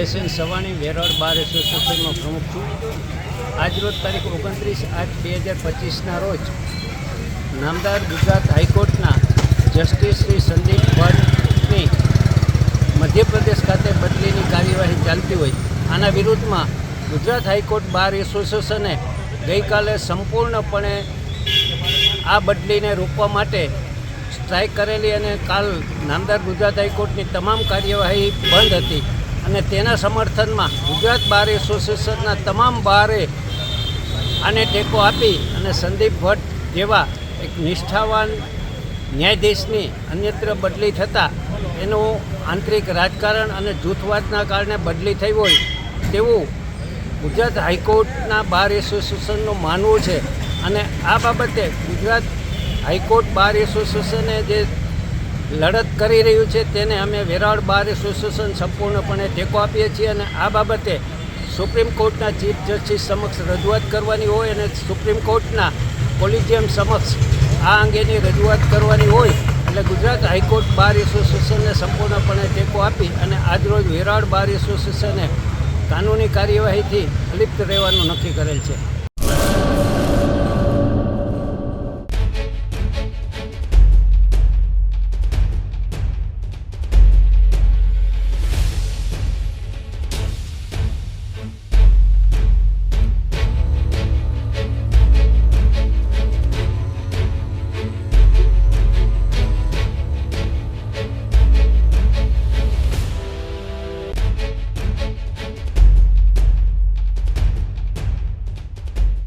SN Savani Veraval બાર એસોસિએશનનો પ્રમુખ છું। આજરોજ તારીખ 29/8/2025ના રોજ નામદાર ગુજરાત હાઈકોર્ટના જસ્ટિસ શ્રી સંદીપ ભટ્ટની મધ્યપ્રદેશ ખાતે બદલીની કાર્યવાહી ચાલતી હોય આના વિરુદ્ધમાં ગુજરાત હાઈકોર્ટ બાર એસોસિએશને ગઈકાલે સંપૂર્ણપણે આ બદલીને રોકવા માટે સ્ટ્રાઇક કરેલી અને કાલ નામદાર ગુજરાત હાઈકોર્ટની તમામ કાર્યવાહી બંધ હતી અને તેના સમર્થનમાં ગુજરાત બાર એસોસિએશનના તમામ બારે આને ટેકો આપી અને સંદીપ ભટ્ટ જેવા એક નિષ્ઠાવાન ન્યાયાધીશની અન્યત્ર બદલી થતાં એનું આંતરિક રાજકારણ અને જૂથવાદના કારણે બદલી થઈ હોય તેવું ગુજરાત હાઈકોર્ટના બાર એસોસિએશનનું માનવું છે અને આ બાબતે ગુજરાત હાઈકોર્ટ બાર એસોસિએશને જે લડત કરી રહ્યું છે તેને અમે વેરાવળ બાર એસોસિએશન સંપૂર્ણપણે ટેકો આપીએ છીએ અને આ બાબતે સુપ્રીમ કોર્ટના ચીફ જસ્ટિસ સમક્ષ રજૂઆત કરવાની હોય અને સુપ્રીમ કોર્ટના કોલિજિયમ સમક્ષ આ અંગેની રજૂઆત કરવાની હોય એટલે ગુજરાત હાઈકોર્ટ બાર એસોસિએશનને સંપૂર્ણપણે ટેકો આપી અને આજરોજ વેરાવળ બાર એસોસિએશને કાનૂની કાર્યવાહીથી અલિપ્ત રહેવાનું નક્કી કરેલ છે।